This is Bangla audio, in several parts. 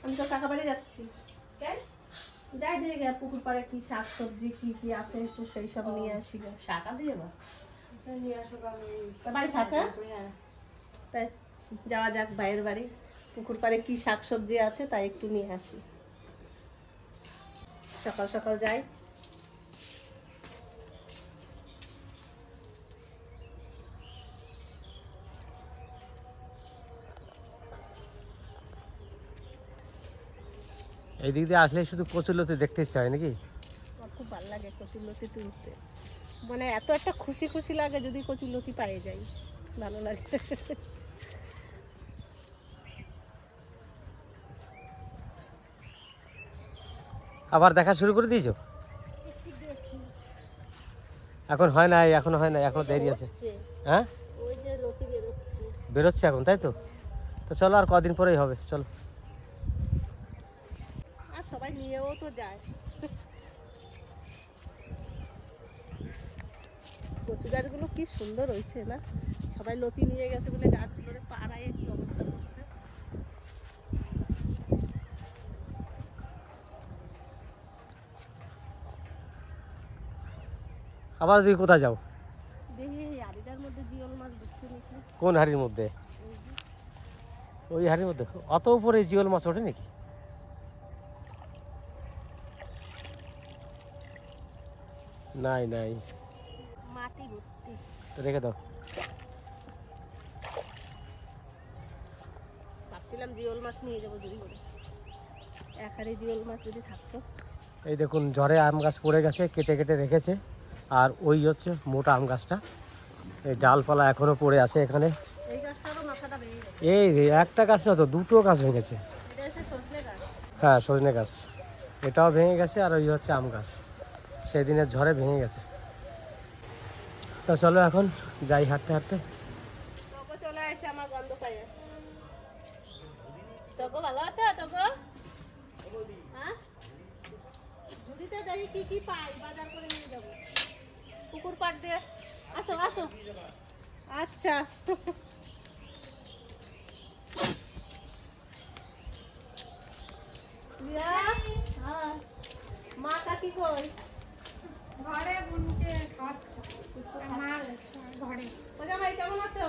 আমি তো কাকা বাড়ি যাচ্ছি। যাই দেখে পুকুর পাড়ে কি শাক সবজি কি কি আছে একটু সেই সব নিয়ে আসি। শাকা দিয়ে নিয়ে আসো বাড়ি থাকা তাই যাওয়া যাক ভাইয়ের বাড়ি। পুকুর পাড়ে কি শাক সবজি আছে তাই একটু নিয়ে আসি। সকাল সকাল যাই। এই দিক দিয়ে আসলে শুধু কচুরলতি দেখতে ইচ্ছা হয় নাকি? আমার খুব ভালো লাগে কচুরলতি তুলতে, মানে এত একটা খুশি খুশি লাগে যদি কচুরলতি পেয়ে যাই, ভালো লাগে। আবার দেখা শুরু করে দিয়েছো? এখন হয় না, এখনো হয় না, এখনো দেরি আছে। হ্যাঁ ওই যে লতি বেরোচ্ছে। বেরোচ্ছে এখন, তাই তো? তো চলো আর কদিন পরেই হবে, চলো। আর সবাই নিয়েও তো যায়। কচু গাছগুলো কি সুন্দর হয়েছে না, সবাই লতি নিয়ে গেছে বলে গাছগুলোর পাড়ায় কি অবস্থা করছে। আবার দিদি কোথায় যাও? দেখি এই হাড়িটার মধ্যে জিওল মাছ ঢুকছে নাকি। কোন হাড়ির মধ্যে? ওই হাড়ির মধ্যে অত উপরে জিওল মাছ ওঠে নাকি? নাই নাই, মাটি ভর্তি। রেখে দাও। ভাবছিলাম জিওল মাছ নিয়ে যাবো চুরি করে, এক হাড়ি জিওল মাছ যদি থাকতো। এই দেখুন ঝড়ে আম গাছ পড়ে গেছে, কেটে কেটে রেখেছে। আর ওই হচ্ছে মোটা আম গাছটা, এই ডালপালা এখনো পড়ে আছে এখানে। এই গাছটারও মাথাটা ভেঙে গেছে। এই রে, একটা গাছ না তো, দুটো গাছ ভেঙেছে। এটা হচ্ছে সজনে গাছ। হ্যাঁ সজনে গাছ, এটাও ভেঙে গেছে। আর ওই হচ্ছে আম গাছ, সেই দিনের ঝড়ে ভেঙে গেছে। তো চলো এখন যাই হাঁটতে হাঁটতে। টগো চলে আসছে আমার গন্ধ পাইয়ে। টগো ভালো আছো? টগো হ্যাঁ, ঝুড়িতে দেখি কি কি পাই, বাজার করে নিয়ে যাবো। পুকুর পাড় দিয়ে আসো আসো। আচ্ছা হ্যাঁ, মা কাকি কই? ঘরে বুনকে খাচ্ছে মা ঘরে। ওজা ভাই কেমন আছো?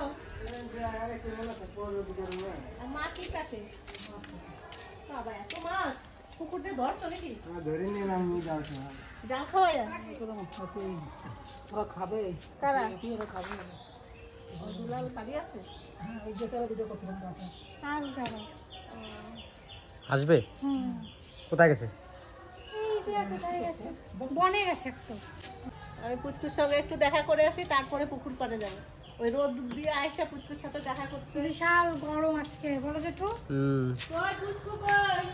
আর মা কি কাটে? বাবা এত মাছ পুকুর দিয়ে ধরছো নাকি? ধরে নিলাম, জাল খাওয়া যায়? ওরা খাবে, কারা? ওরা খাবে। দুলাল বাড়ি আছে? আসবে? কোথায় গেছে? বনে গেছে একটু। আমি পুচকুর সঙ্গে একটু দেখা করে আসি, তারপরে পুকুর পাড়ে যাবো। ওই রোদ দিয়ে আইসা পুচকুর সাথে দেখা করতে। বিশাল গরম আজকে, বলো যেটু। কই পুচকু কই?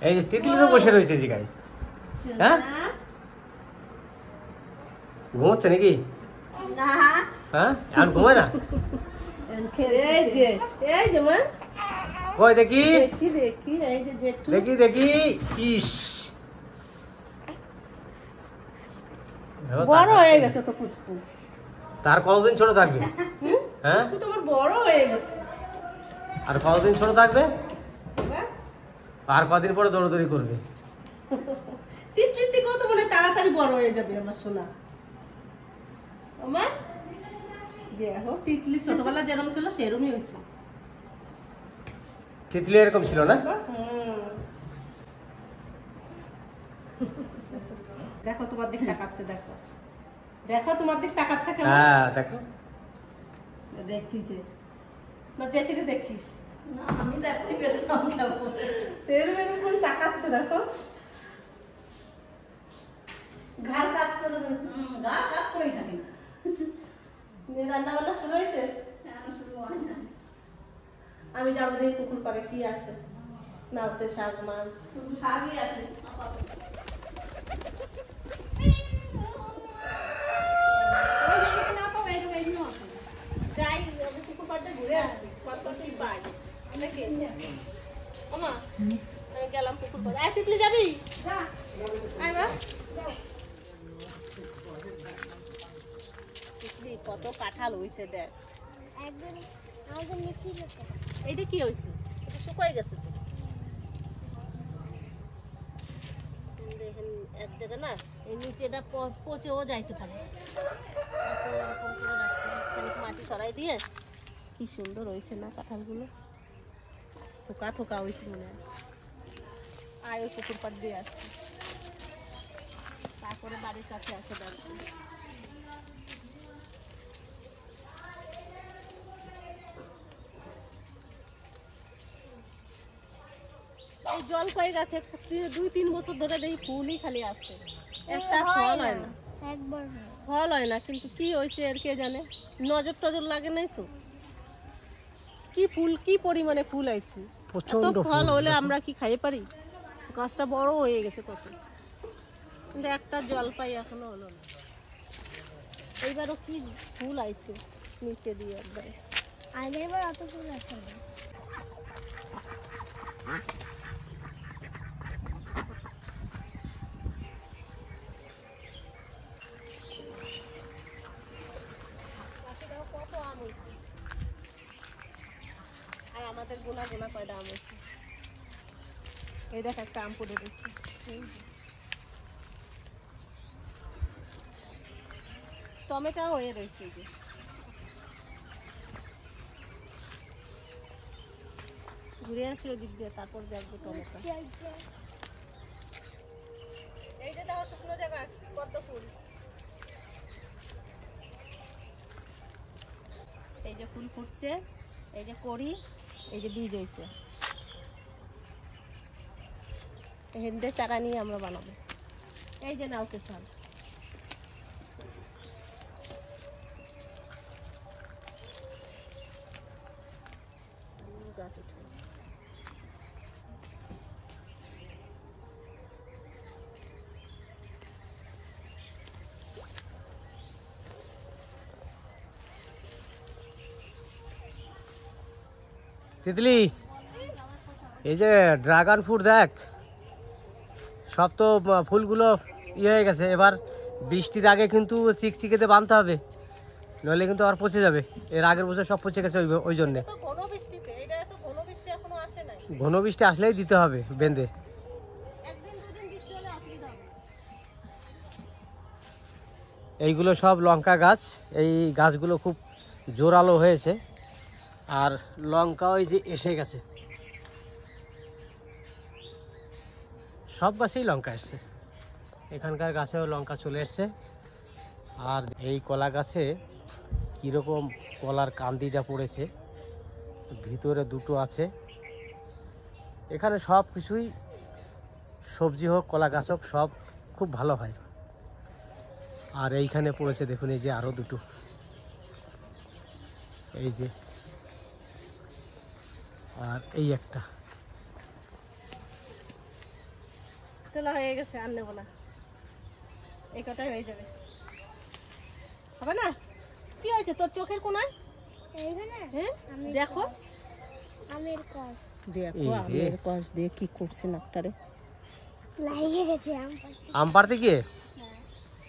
এই যে তিতলি তো বসে রয়েছে জিগায়। হ্যাঁ ঘুমোচ্ছে নাকি? না হ্যাঁ এখন ঘুমায় না? এই যে এই যে মা, কই দেখি দেখি দেখি, এই যে জেঠু। দেখি দেখি। ইস বড় হয়ে গেছে তো পুচকু। তার কতদিন ছোট থাকবে? হ্যাঁ পুচকু তো আমার বড় হয়ে গেছে। আর কতদিন ছোট থাকবে? হ্যাঁ? আর কদিন পরে দৌড়দৌড়ি করবে? তিতলি কত মনে তাড়াতাড়ি বড় হয়ে যাবে আমার সোনা। আমার দেখো তিতলি ছোটবেলা যেরকম ছিল সেরকমই হয়েছে। তিতলি এরকম ছিল না? দেখো তোমার দিক তাকাচ্ছে, দেখো দেখো তোমার দিক তাকাচ্ছে কেমন। হ্যাঁ দেখো, দেখতিছে না জেঠিরে দেখিস না আমি দেখতে পেলাম কেমন এরকম করে তাকাচ্ছে, দেখো ঘাড় কাট করে রয়েছে। গা কাপ করে থাকি। রান্না বান্না শুরু হয়েছে? শুরু হয় না, আমি যাবো দেখি পুকুর পাড়ে কি আছে। নাড়তে শাক মাছ শুধু শাকই আছে। যাই, আমি পুকুর পাড়টা ঘুরে আসি, কত কি পাই নাকি। ওমা আমি গেলাম পুকুর পাড়ে। আয় তিতলি যাবি? আয় বা। তিতলি কাঁঠাল হয়েছে দেখ। একদম আমাদের মিছিল তো। এইটা কি হয়েছে? এটা শুকাই গেছে তো। দেখেন এক জায়গা না এই নিচেটা পচেও যাইতে পারে, এত এরকম করে রাখতে হবে। খানিক মাটি সরাই দিয়ে কি সুন্দর হয়েছে না কাঁঠালগুলো, থোকা থোকা হয়েছে মনে হয়। আয় ওই পুকুর পাড় দিয়ে আসছে, তারপরে বাড়ির কাছে আসে দাঁড়িয়ে। এই জলপাই গাছে 2-3 বছর ধরে দেখি ফুলই খালি আসে, একটা ফল হয় না। একবার ফল হয় না, কিন্তু কি হয়েছে এর কে জানে, নজর টজর লাগে নাই তো। কি ফুল, কি পরিমাণে ফুল হয়েছে, প্রচন্ড ফল হলে আমরা কি খাইয়ে পারি? গাছটা বড় হয়ে গেছে কত, কিন্তু একটা জলপাই এখনো হলো না। এইবারও কি ফুল আইছে নিচে দিয়ে একবারে। আগের বার অত ফুল আসে না। কত আম হয়েছে, আর আমাদের গোনা গোনা কয়টা আম হয়েছে। এই দেখ একটা আম পড়ে দিচ্ছে, টমেটো হয়ে রয়েছে। এই যে ঘুরে আসি ওদিক দিয়ে, তারপর দেখবো টমেটো। এই যে দেখো শুকনো জায়গা কত ফুল, এই যে ফুল ফুটছে, এই যে কড়ি, এই যে বীজ হয়েছে। হেন্দে চারা নিয়ে আমরা বানাবো। এই যে নাও কেশাল, গাছ উঠে। তিতলি, এই যে ড্রাগন ফ্রুট দেখ, সব তো ফুলগুলো ইয়ে হয়ে গেছে। এবার বৃষ্টির আগে কিন্তু চিকচিকেতে বাঁধতে হবে, নইলে কিন্তু আর পচে যাবে। এর আগের বছর সব পচে গেছে ওই জন্যে। তো ঘন বৃষ্টিতে, এটা তো ঘন বৃষ্টি এখনো আসে নাই। ঘন বৃষ্টি আসলেই দিতে হবে বেঁধে। একদিন দুদিন বৃষ্টি হলে অসুবিধা হবে। এইগুলো সব লঙ্কা গাছ, এই গাছগুলো খুব জোরালো হয়েছে, আর লঙ্কা ওই যে এসে গেছে, সব গাছেই লঙ্কা এসছে। এখানকার গাছেও লঙ্কা চলে এসছে। আর এই কলা গাছে কীরকম কলার কান্দিটা পড়েছে, ভিতরে দুটো আছে। এখানে সব কিছুই, সবজি হোক কলা গাছ হোক, সব খুব ভালো হয়। আর এইখানে পড়েছে দেখুন, এই যে আরও দুটো, এই যে, আর এই একটা। তোলা হয়ে গেছে, আর নেবো না, এই কটাই হয়ে যাবে। হবে না? কি হয়েছে তোর চোখের কোনায়? এইখানে হ্যাঁ আমের দেখো, আমের কস দেখো এই রে। আমের কস দিয়ে কি করছে নাকটারে। লাগিয়ে গেছে আম। আম পাড়তে গিয়ে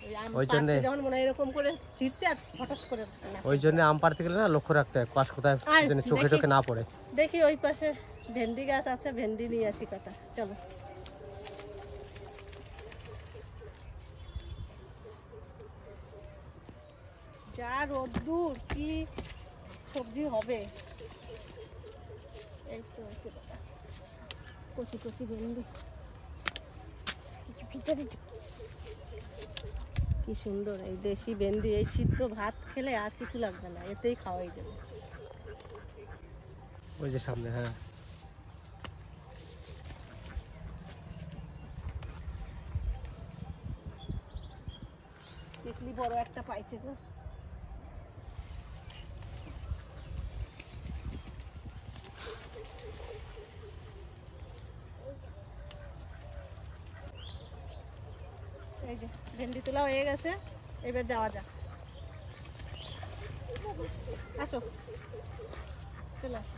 ওই আম ওই জন্যে- পাড়তে যখন মনে হয় এরকম করে ছিঁড়ছে আর হঠাৎ করে ওই জন্য আম পাড়তে গেলে না লক্ষ্য রাখতে হয় পাশ কোথায় আয়, যেন চোখে দেখি। টোকে না পড়ে। দেখি ওই পাশে ভেন্ডি গাছ আছে, ভেন্ডি নিয়ে আসি কাটা, চলো। যা রোদ্দুর, কি সবজি হবে। এই তো হয়েছে বাবা, কচি কচি ভেন্ডি, ভিতরে কি সুন্দর। এই দেশি ভেন্ডি, এই সিদ্ধ ভাত খেলে আর কিছু লাগবে না, এতেই খাওয়াই যাবে। ওই যে সামনে, হ্যাঁ। দেখলি বড় একটা পাইছে গো। এই যে ভেন্ডি তোলা হয়ে গেছে, এবার যাওয়া যাক। আসো, চলে আসো।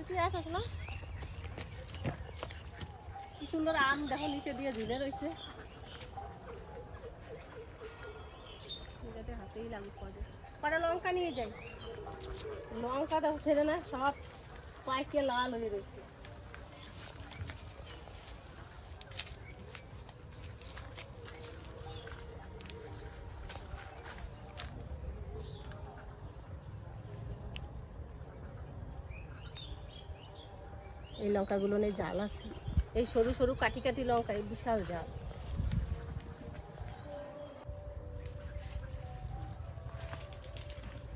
তুই আসো না, কি সুন্দর আম দেখো নিচে দিয়ে ঝুলে রয়েছে। দেখতেই লাগুক কজে কটা লঙ্কা নিয়ে যাই। লঙ্কা তো ছেড়ে না, সব পাইকে লাল হয়ে রয়েছে। এই লঙ্কাগুলো নিয়ে জাল আছে, এই সরু সরু কাটি কাটি লঙ্কা, এই বিশাল জাল।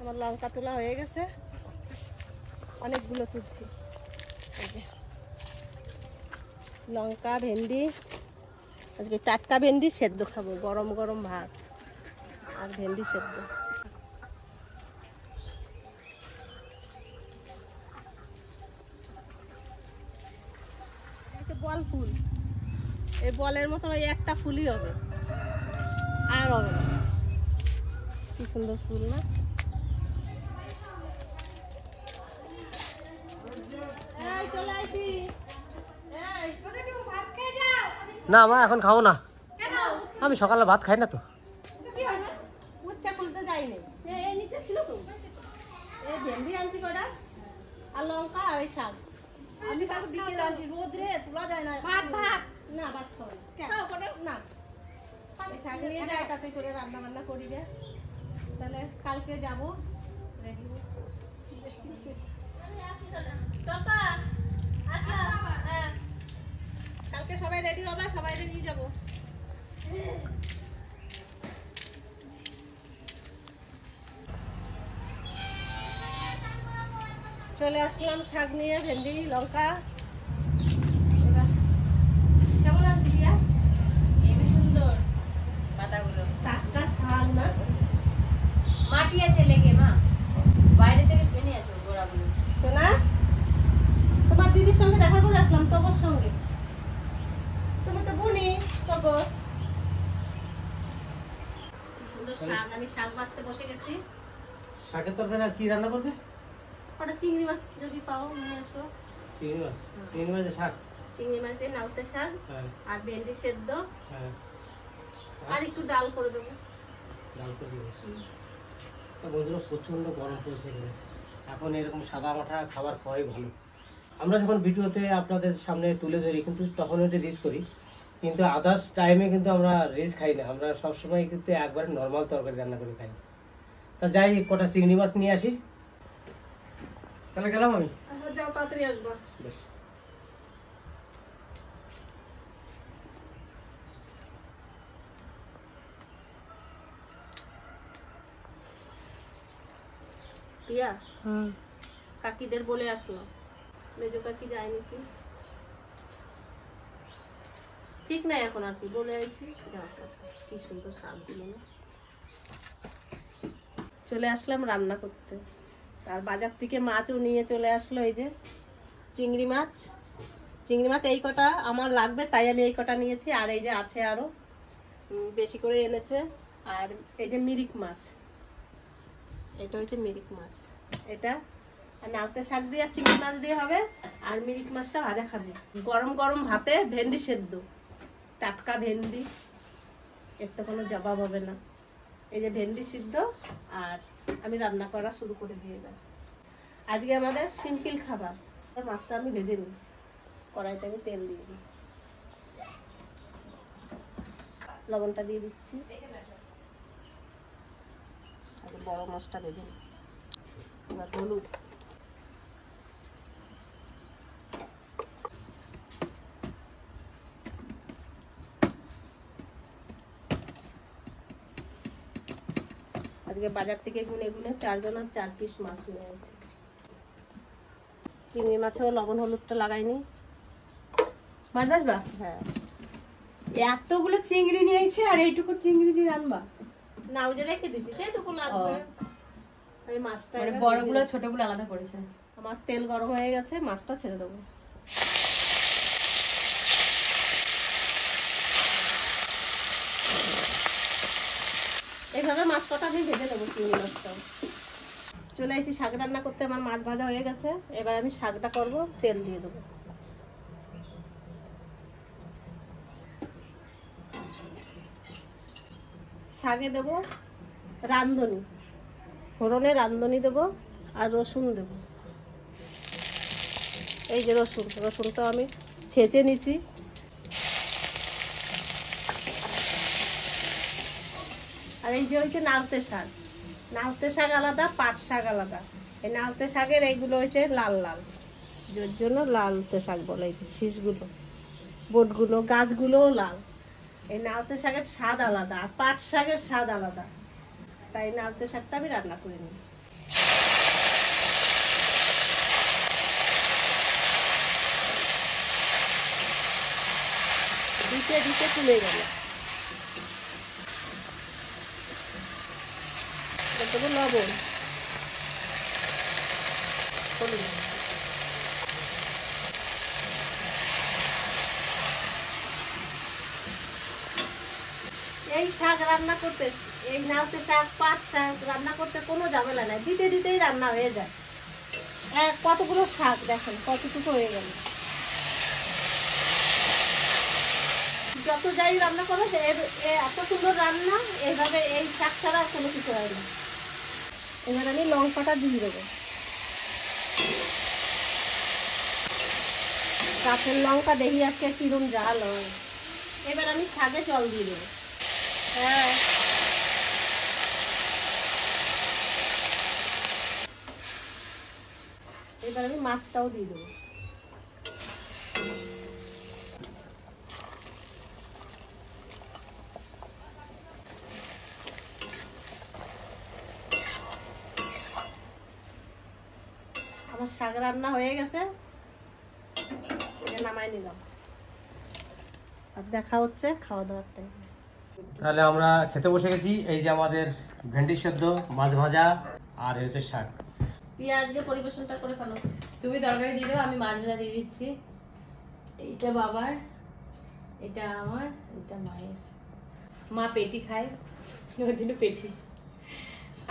আমার লঙ্কা তোলা হয়ে গেছে, অনেকগুলো তুলছি। এই যে লঙ্কা, ভেন্ডি, আজকে টাটকা ভেন্ডি সেদ্ধ খাবো, গরম গরম ভাত আর ভেন্ডি সেদ্ধ। বল ফুল, এই বলের মতো ওই একটা ফুলই হবে, আর হবে না। কি সুন্দর ফুল না? না মা এখন খাবো না, আমি সকালে ভাত খাই না তো। উচ্ছা খুলতে যাইনি, এই নিচে ছিল তো, এই ভেন্ডি আনছি কটা আর লঙ্কা আর এই শাক। আমি কালকে বিকেলে আনছি, রোদ রে তোলা যায় না। ভাত না, ভাত খাওয়া না, এই শাক নিয়ে যাই, তাতে করে রান্না বান্না করি রে। তাহলে কালকে যাবো রেডি। কালকে সবাই রেডি হবে, সবাই নিয়ে যাবো। চলে আসলাম শাক নিয়ে, ভেন্ডি, লঙ্কা। কেমন আছি রিয়া? হেবি সুন্দর পাতাগুলো। টাটকা শাক না? মাটি আছে লেগে মা, বাইরে থেকে কিনে আসো গোড়াগুলো। শোনা, তোমার দিদির সঙ্গে দেখা করে আসলাম, টগর সঙ্গে। তুমি তো বুনি টগর। কি সুন্দর শাক, আমি শাক বাছতে বসে গেছি। শাকের তরকারি আর কি রান্না করবে? ওটা চিংড়ি মাছ যদি পাও নিয়ে এসো। চিংড়ি মাছ? চিংড়ি মাছের শাক? চিংড়ি মাছ দিয়ে নালতে শাক হ্যাঁ আর ভেন্ডি সেদ্ধ হ্যাঁ, আর একটু ডাল করে দেবো। ডাল করে দেবো। তা বন্ধুরা প্রচণ্ড গরম পড়েছে এখানে, এখন এরকম সাদা মাঠা খাবার খাওয়াই ভালো। আমরা যখন ভিডিওতে আপনাদের সামনে তুলে ধরি কিন্তু তখন এটা রিচ করি, কিন্তু আদার্স টাইমে কিন্তু আমরা রিচ খাই না, আমরা সবসময় কিন্তু একবারে নর্মাল তরকারি রান্না করে খাই। তা যাই, কটা চিংড়ি মাছ নিয়ে আসি, তাহলে গেলাম আমি। যাও, তাড়াতাড়ি আসবা। বেশ। পিয়া, কাকিদের বলে আসলো, মেজো কাকি যায়নি কি ঠিক নাই এখন, আর কি বলে আইছি। যাও, কি সুন্দর শাক দিল না। চলে আসলাম রান্না করতে, আর বাজার থেকে মাছও নিয়ে চলে আসলো। এই যে চিংড়ি মাছ, চিংড়ি মাছ এই কটা আমার লাগবে, তাই আমি এই কটা নিয়েছি। আর এই যে আছে আরো বেশি করে এনেছে। আর এই যে মিরিক মাছ, এটা হচ্ছে মিরিক মাছ, এটা আর নালতে শাক দিয়ে আর চিংড়ি মাছ দিয়ে হবে। আর মিরিক মাছটা ভাজা খাবে গরম গরম ভাতে, ভেন্ডি সেদ্ধ, টাটকা ভেন্ডি, এর তো কোনো জবাব হবে না। এই যে ভেন্ডি সিদ্ধ, আর আমি রান্না করা শুরু করে দিয়ে দেব। আজকে আমাদের সিম্পল খাবার। মাছটা আমি ভেজে নিই, কড়াইতে আমি তেল দিয়ে দিই, লবণটা দিয়ে দিচ্ছি, আর বড় মাছটা ভেজে নিই। এবার হলুদ, আজকে বাজার থেকে গুনে গুনে 4 জনের 4 পিস মাছ নিয়ে আছে। চিংড়ি মাছেও লবণ হলুদটা লাগাইনি। মাছ ভাজবা? হ্যাঁ। এতগুলো চিংড়ি নিয়েছি আর এইটুকু চিংড়ি দিয়ে রান্না? না, ওই যে রেখে দিচ্ছি, যেটুকু লাগবে। আমি মাছটা মানে এবার বড়গুলো ভেজে- ছোটগুলো আলাদা করেছে। আমার তেল গরম হয়ে গেছে, মাছটা ছেড়ে দেবো। এইভাবে মাছ কটা আমি ভেজে নেবো, চিংড়ি মাছটাও। চলে এসেছি শাক রান্না করতে, আমার মাছ ভাজা হয়ে গেছে। এবার আমি শাকটা করব, তেল দিয়ে দেবো। শাকে দেবো রাঁধুনি, ফোড়নে রাঁধুনি দেবো আর রসুন দেবো। এই যে রসুনটা আমি ছেঁচে নিচ্ছি। আর এই যে হচ্ছে নালতে শাক আলাদা, পাট শাক আলাদা। এই নালতে শাকের এইগুলো হচ্ছে লাল লাল, যার জন্য লালতে শাক বলে। এই যে শীষগুলো, বোটগুলো, গাছগুলোও লাল। এই নালতে শাকের স্বাদ আলাদা আর পাট শাকের স্বাদ আলাদা, তাই নালতে শাকটা আমি রান্না করে নিই। দিতে তুলে গেল, দেবো লবণ, হলুদ, এই শাক রান্না করতে, এই নালতে শাক, পাট শাক রান্না করতে কোনো ঝামেলা নাই, দিতেই রান্না হয়ে যায়। কতগুলো শাক দেখেন কতটুকু হয়ে গেল। যত যাই রান্না করো এত সুন্দর রান্না, এইভাবে এই শাক ছাড়া কোনো কিছু হয় না। এবার আমি লঙ্কাটা দিয়ে দেবো, গাছের লঙ্কা দেখি আজকে কিরম জাল হয়। এবার আমি শাকে জল দিয়ে দেবো। হ্যাঁ, এবার আমি মাছটাও দিয়ে দেবো। আমার শাক রান্না হয়ে গেছে, নামাই নিলাম। আর দেখা হচ্ছে খাওয়া দাওয়ার টাইম। তাহলে আমরা খেতে বসে গেছি। এই যে আমাদের ভেন্ডি সেদ্ধ, মাছ ভাজা আর হচ্ছে শাক। পেঁয়াজকে পরিবেশনটা করে ফেলো। তুমি তরকারি দিয়ে দাও, আমি মাছ ভাজা দিয়ে দিচ্ছি। এইটা বাবার, এটা আমার, এটা মায়ের। মা পেটি খায়, ওর জন্য পেটি।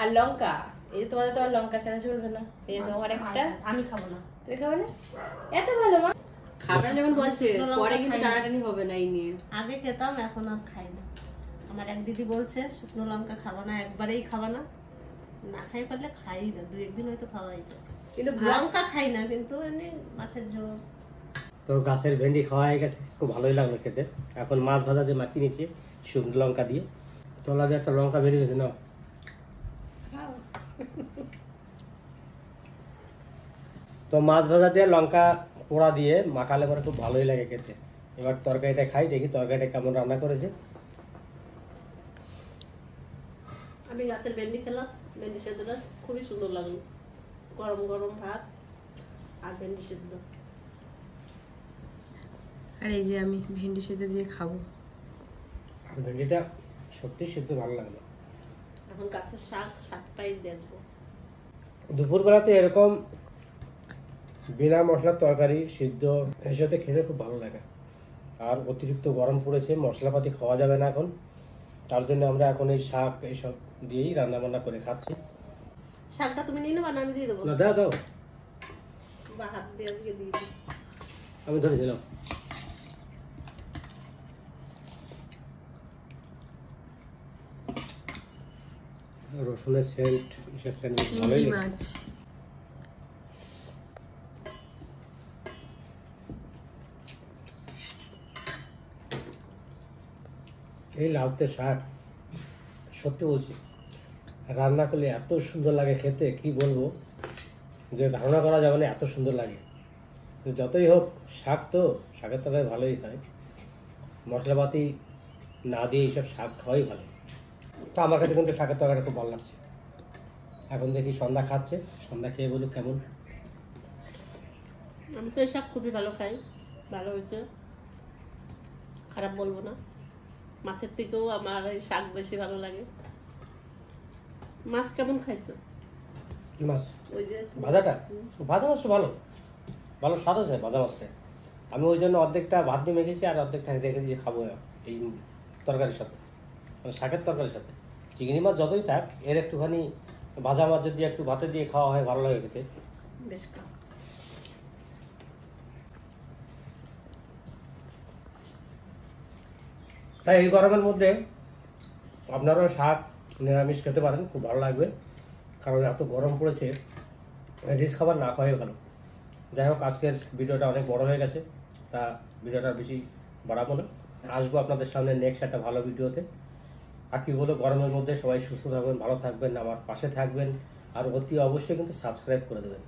আর লঙ্কা, এই যে তোমাদের তো আর লঙ্কা ছাড়া চলবে না। এই যে তোমার একটা, আমি খাবো না। তুমি খাবে না? এত ভালো মা খাবে না যখন বলছে, পরে কিন্তু টানাটানি হবে না এই নিয়ে। আগে খেতাম, এখন আর খাই না। আমার এক দিদি বলছে শুকনো লঙ্কা খাবা না, একবারেই খাবা না। না খাই পারলে খাই না, 2-1 দিন হয়তো খাওয়াই যায়, কিন্তু লঙ্কা খাই না। কিন্তু এমনি মাছের ঝোল। তো গাছের ভেন্ডি খাওয়া হয়ে গেছে, খুব ভালোই লাগলো খেতে। এখন মাছ ভাজা দিয়ে মাখিয়ে নিচ্ছি শুকনো লঙ্কা দিয়ে। তোলা দিয়ে একটা লঙ্কা বেরিয়ে গেছে না। তো মাছ ভাজা দিয়ে লঙ্কা পোড়া দিয়ে মাখালে পরে খুব ভালোই লাগে খেতে। এবার তরকারিটা খাই, দেখি তরকারিটা কেমন রান্না করেছে। আমি গাছের ভেন্ডি খেলাম, ভেন্ডি সেদ্ধটা খুবই সুন্দর লাগলো। গরম গরম ভাত আর ভেন্ডি সেদ্ধ। আর এই যে আমি ভেন্ডি সেদ্ধ দিয়ে খাবো। আর ভেন্ডিটা সত্যি সিদ্ধ ভালো লাগলো। এখন গাছের শাকটাই দেখবো। দুপুরবেলাতে এরকম বিনা মশলার তরকারি সিদ্ধ এর সাথে খেতে খুব ভালো লাগে। আর অতিরিক্ত গরম পড়েছে, মশলাপাতি খাওয়া যাবে না এখন, তার জন্য আমরা এখন এই শাক এইসব দিয়েই রান্না বান্না করে খাচ্ছি। শাকটা তুমি নিয়ে নেবা না আমি দিয়ে দেবো? না, দাও দাও, বা হাত দিয়ে দিয়ে দিই। আমি ধরে দিলাম। রসুনের সেন্ট, এসব সেন্ট ভালোই লাগে। মাছ এই লাউতে শাক সত্যি বলছি, রান্না করলে এত সুন্দর লাগে খেতে, কি বলবো, যে ধারণা করা যাবে না এত সুন্দর লাগে। যতই হোক শাক, তো শাকের তরকারি ভালোই হয়, মশলাপাতি না দিয়ে এইসব শাক খাওয়াই ভালো। তো আমার কাছে কিন্তু শাকের তরকারি খুব ভালো লাগছে। এখন দেখি সন্ধ্যা খাচ্ছে, সন্ধ্যা খেয়ে বলুক কেমন। আমি তো এই শাক খুবই ভালো খাই, ভালো হয়েছে, খারাপ বলবো না। মাছের থেকেও আমার এই শাক বেশি ভালো লাগে। মাছ কেমন খাইছো? মাছ ওই যে ভাজাটা, ভাজা মাছটা ভালো, ভালো স্বাদ আছে ভাজা মাছটা। আমি ওই জন্য অর্ধেকটা ভাত দিয়ে মেখেছি আর অর্ধেকটা রেখে দিয়ে খাবো এই তরকারির সাথে, মানে শাকের তরকারির সাথে। চিংড়ি মাছ যতই থাক, এর একটুখানি ভাজা মাছ যদি একটু ভাতে দিয়ে খাওয়া হয় ভালো লাগে খেতে। বেশ খাও। তাই এই গরমের মধ্যে আপনারাও শাক নিরামিষ খেতে পারেন, খুব ভালো লাগবে। কারণ এত গরম পড়েছে, রিচ খাবার না খাওয়াই ভালো। যাই হোক, আজকের ভিডিওটা অনেক বড় হয়ে গেছে, তা ভিডিওটা বেশি বাড়াবো না। আসবো আপনাদের সামনে নেক্সট একটা ভালো ভিডিওতে। আর কি বলো, গরমের মধ্যে সবাই সুস্থ থাকবেন, ভালো থাকবেন, আমার পাশে থাকবেন, আর অতি অবশ্যই কিন্তু সাবস্ক্রাইব করে দেবেন।